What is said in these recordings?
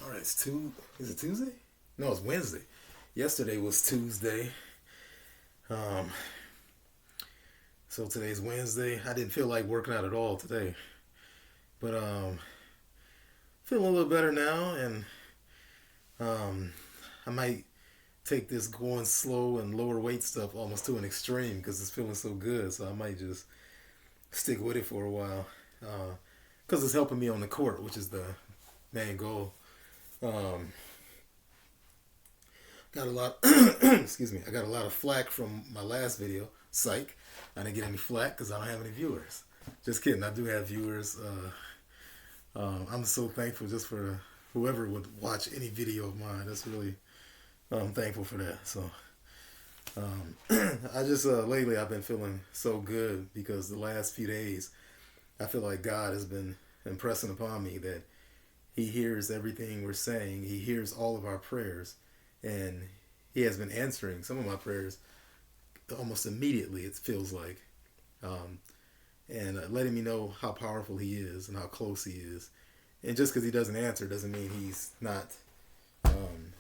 All right, is it Tuesday? No, it's Wednesday. Yesterday was Tuesday. Um, so today's Wednesday. I didn't feel like working out at all today, but feeling a little better now, and um, I might take this going slow and lower weight stuff almost to an extreme because it's feeling so good. So I might just stick with it for a while because it's helping me on the court, which is the main goal. Um, got a lot. Excuse me. I got a lot of flack from my last video. Psych. I didn't get any flack because I don't have any viewers. Just kidding. I do have viewers. I'm so thankful just for whoever would watch any video of mine. That's really. I'm thankful for that. So. I just lately I've been feeling so good because the last few days I feel like God has been impressing upon me that He hears everything we're saying. He hears all of our prayers, and He has been answering some of my prayers almost immediately. It feels like, and letting me know how powerful He is and how close He is. And just because He doesn't answer doesn't mean He's not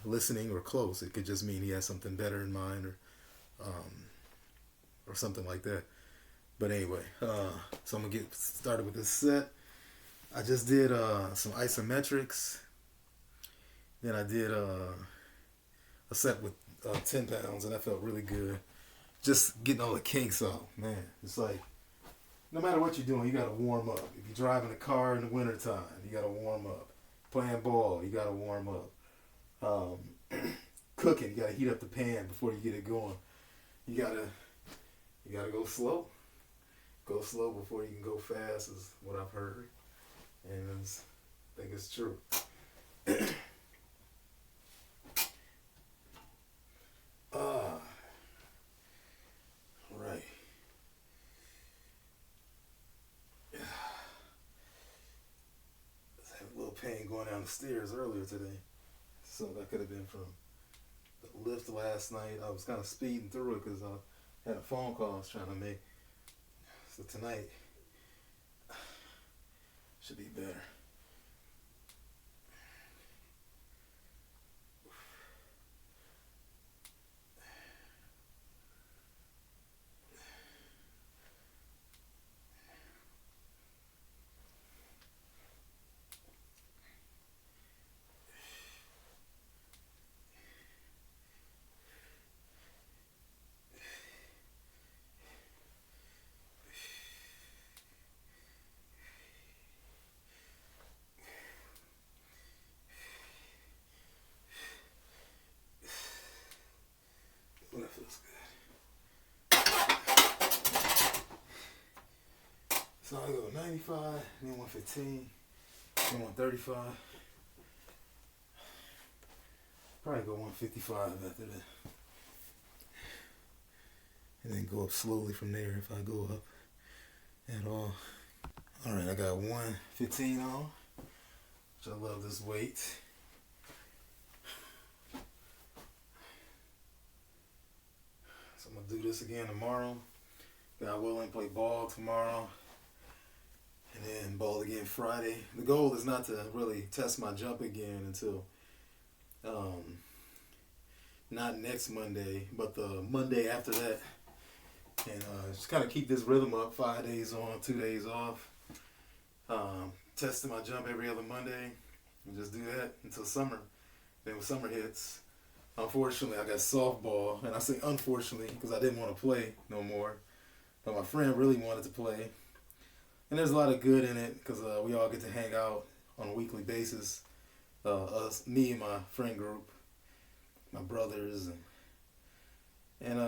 listening or close. It could just mean He has something better in mind, or something like that. But anyway, so I'm gonna get started with this set. I just did some isometrics. Then I did a set with 10 pounds, and that felt really good. Just getting all the kinks out, man. It's like, no matter what you're doing, you gotta warm up. If you're driving a car in the wintertime, you gotta warm up. Playing ball, you gotta warm up. Cooking, you gotta heat up the pan before you get it going. You gotta go slow. Go slow before you can go fast is what I've heard. And I think it's true. Right. I had a little pain going down the stairs earlier today. So that could have been from the lift last night. I was kind of speeding through it because I had a phone call I was trying to make. So tonight should be better. Well, that feels good. So I go 95, then 115, then 135. Probably go 155 after that. And then go up slowly from there if I go up at all. Alright, I got 115 on, which I love this weight. So I'm going to do this again tomorrow. God willing, play ball tomorrow. And then ball again Friday. The goal is not to really test my jump again until not next Monday, but the Monday after that. And just kind of keep this rhythm up, 5 days on, 2 days off. Testing my jump every other Monday. And just do that until summer. Then when summer hits, unfortunately I got softball. And I say unfortunately because I didn't want to play no more. But my friend really wanted to play. And there's a lot of good in it because we all get to hang out on a weekly basis. Me and my friend group, my brothers, and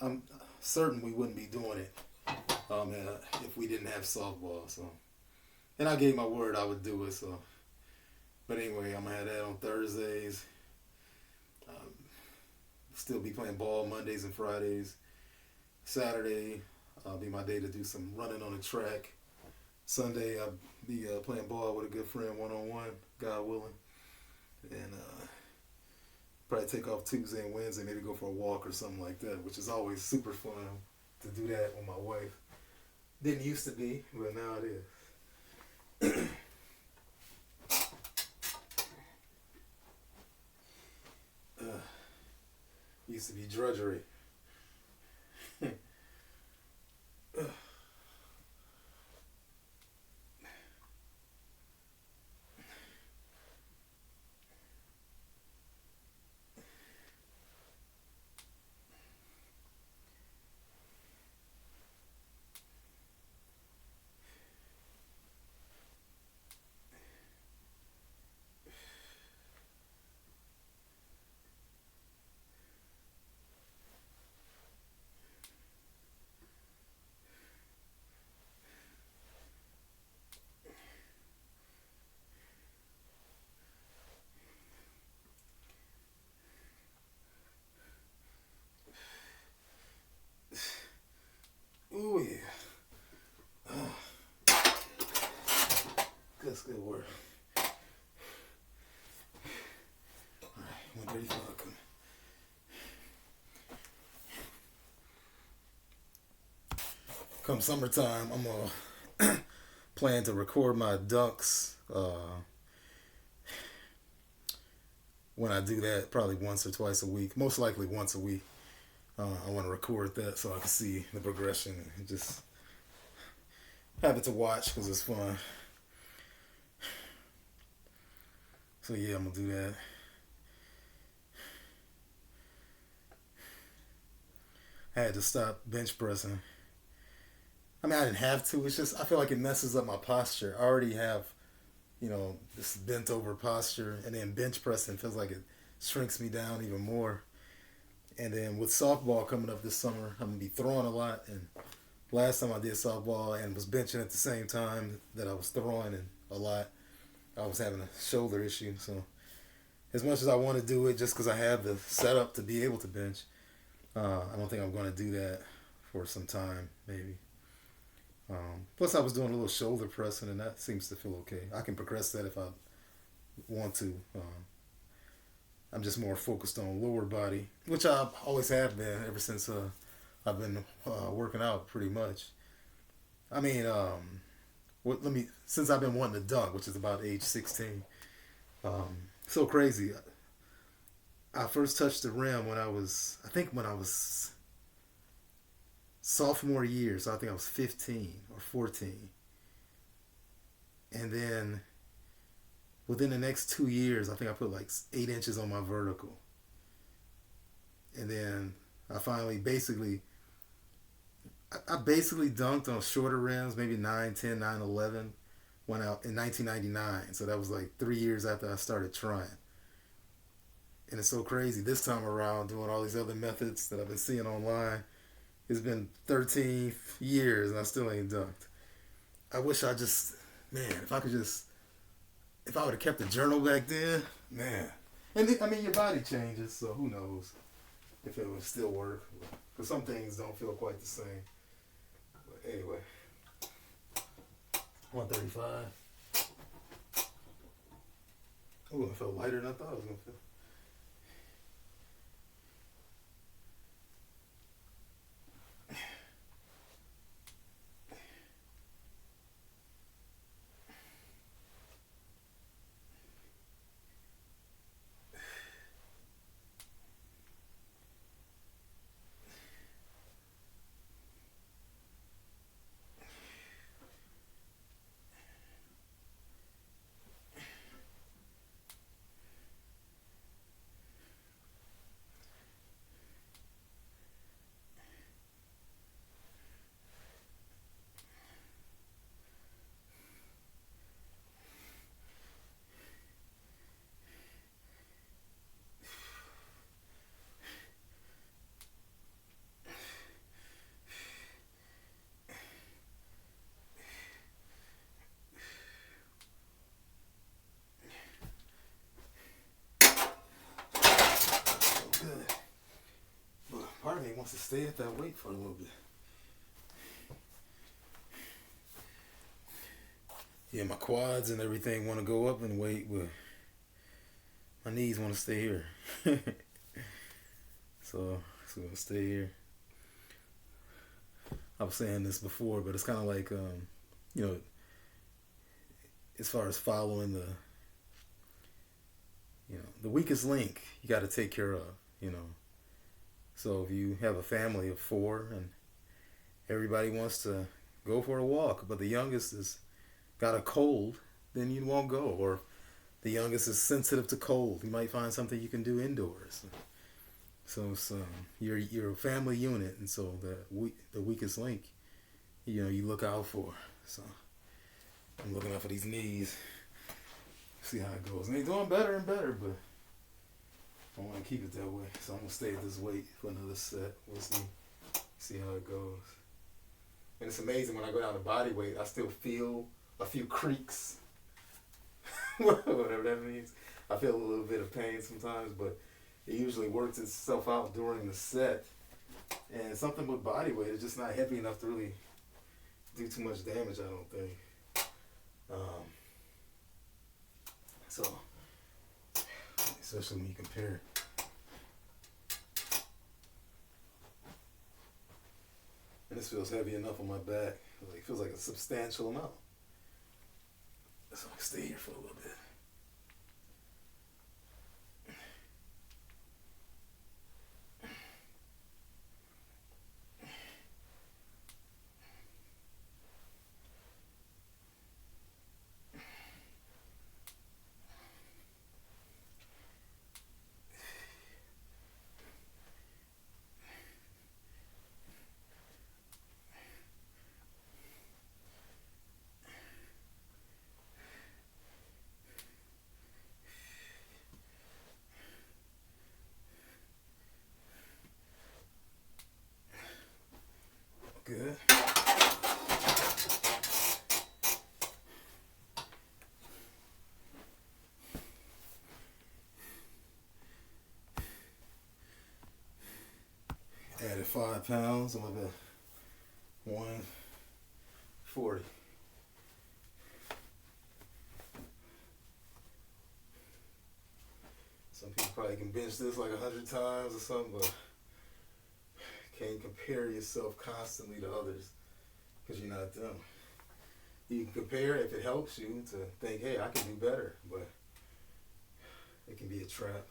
I'm certain we wouldn't be doing it if we didn't have softball. So, and I gave my word I would do it. So, but anyway, I'm gonna have that on Thursdays. Still be playing ball Mondays and Fridays. Saturday be my day to do some running on the track. Sunday I'll be playing ball with a good friend one-on-one, God willing. And probably take off Tuesday and Wednesday, maybe go for a walk or something like that, which is always super fun to do that with my wife. Didn't used to be, but now it is. used to be drudgery. Ooh yeah. That's good work. Alright, 135 coming. Come summertime, I'm gonna plan to record my dunks. When I do that, probably once or twice a week. Most likely once a week. I want to record that so I can see the progression and just have it to watch because it's fun. So yeah, I'm gonna do that. I had to stop bench pressing. I mean, I didn't have to. It's just I feel like it messes up my posture. I already have, this bent over posture, and then bench pressing feels like it shrinks me down even more. And then with softball coming up this summer, I'm gonna be throwing a lot. And last time I did softball and was benching at the same time that I was throwing and a lot, I was having a shoulder issue. So as much as I want to do it just because I have the setup to be able to bench, I don't think I'm going to do that for some time, maybe. Plus, I was doing a little shoulder pressing, and that seems to feel okay. I can progress that if I want to. I'm just more focused on lower body, which I always have been ever since I've been working out pretty much. I mean, since I've been wanting to dunk, which is about age 16. So crazy. I first touched the rim when I was sophomore year, so I think I was 15 or 14. And then within the next 2 years, I think I put like 8 inches on my vertical. And then I finally I basically dunked on shorter rims, maybe 9, 10, 9, 11, went out in 1999. So that was like 3 years after I started trying. And it's so crazy. This time around, doing all these other methods that I've been seeing online, it's been 13 years and I still ain't dunked. I wish if I would have kept a journal back then, man. And your body changes, so who knows if it would still work. Because some things don't feel quite the same. But anyway, 135. Oh, it felt lighter than I thought it was going to feel. Good. But part of me wants to stay at that weight for a little bit. Yeah, my quads and everything want to go up in weight, but my knees want to stay here. So I'll stay here. I was saying this before, but it's kind of like, as far as following the weakest link, you got to take care of, So if you have a family of 4 and everybody wants to go for a walk, but the youngest has got a cold, then you won't go. Or the youngest is sensitive to cold, you might find something you can do indoors. So it's, you're a family unit, and so the weakest link, you look out for. So I'm looking out for these knees. See how it goes. And they're doing better and better, but I want to keep it that way. So I'm gonna stay at this weight for another set. We'll see how it goes. And it's amazing when I go down to body weight, I still feel a few creaks, whatever that means. I feel a little bit of pain sometimes, but it usually works itself out during the set. And something with body weight is just not heavy enough to really do too much damage, I don't think. So, especially when you compare. And this feels heavy enough on my back. It feels like a substantial amount. So I can stay here for a little bit. Good. Added 5 pounds. I'm up at 140. Some people probably can bench this like 100 times or something, but can't compare yourself constantly to others because you're not them. You can compare if it helps you to think, hey, I can do better, but it can be a trap.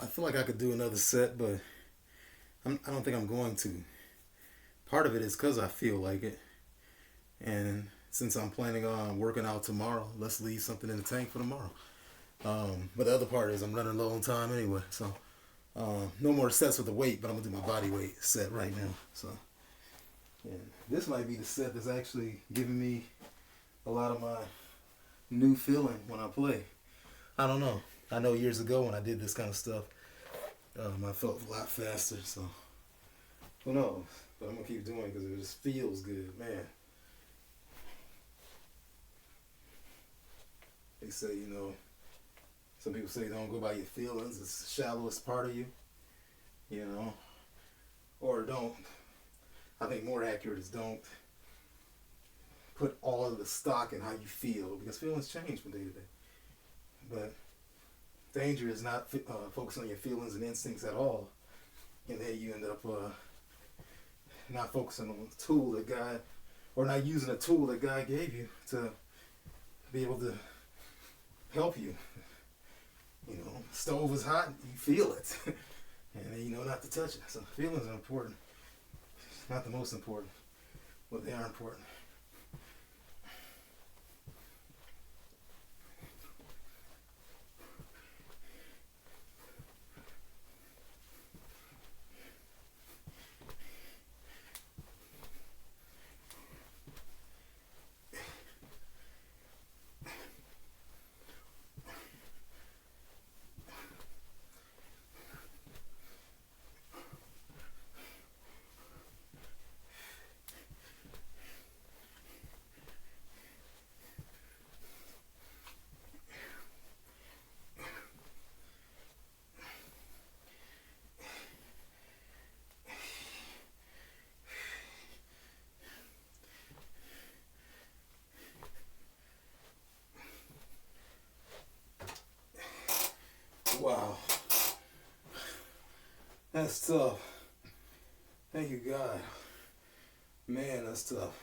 I feel like I could do another set, but I don't think I'm going to. Part of it is because I feel like it. And since I'm planning on working out tomorrow, let's leave something in the tank for tomorrow. But the other part is I'm running low on time anyway. So no more sets with the weight, but I'm going to do my body weight set right now. So and this might be the set that's actually giving me a lot of my new feeling when I play. I don't know. I know years ago when I did this kind of stuff, I felt a lot faster, so who knows? But I'm going to keep doing it because it just feels good, man. They say, some people say don't go by your feelings. It's the shallowest part of you, or don't. I think more accurate is don't put all of the stock in how you feel, because feelings change from day to day. But danger is not focusing on your feelings and instincts at all, and then you end up not focusing on the tool that God, or not using a tool that God gave you to be able to help you. Stove is hot, you feel it, and then you know not to touch it. So feelings are important. Not the most important, but they are important. that's tough. Thank you, God. Man, that's tough.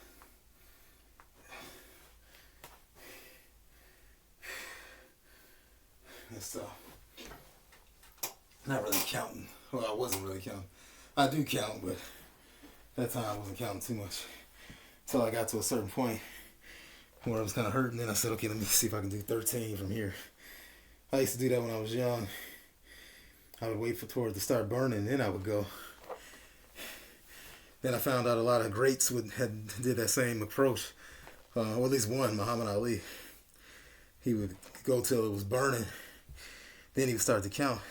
That's tough. Not really counting. Well, I wasn't really counting. I do count, but that time I wasn't counting too much. Until I got to a certain point where I was kind of hurting. Then I said, okay, let me see if I can do 13 from here. I used to do that when I was young. I would wait for it to start burning, then I would go. Then I found out a lot of greats did that same approach. Or at least one, Muhammad Ali. He would go till it was burning. Then he would start to count.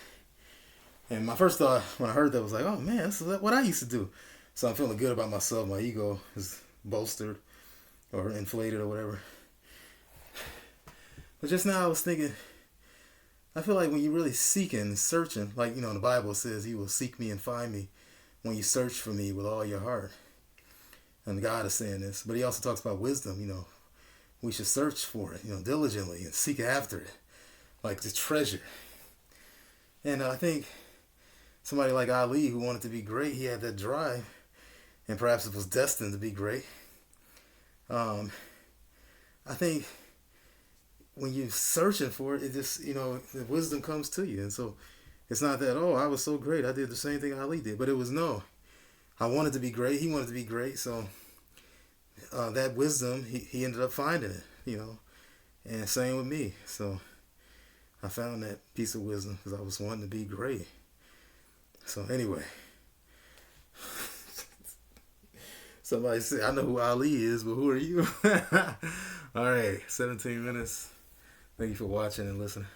And my first thought when I heard that was like, oh man, this is what I used to do. So I'm feeling good about myself. My ego is bolstered or inflated or whatever. But just now I was thinking, I feel like when you're really seeking, searching, like, the Bible says, you will seek me and find me when you search for me with all your heart. And God is saying this. But he also talks about wisdom, we should search for it, diligently and seek after it, like the treasure. And I think somebody like Ali, who wanted to be great, he had that drive, and perhaps it was destined to be great. I think when you're searching for it, it just, the wisdom comes to you. And so it's not that, oh, I was so great, I did the same thing Ali did. But it was, no, I wanted to be great, he wanted to be great. So that wisdom, he ended up finding it, and same with me. So I found that piece of wisdom because I was wanting to be great. So anyway, somebody said, I know who Ali is, but who are you? All right, 17 minutes. Thank you for watching and listening.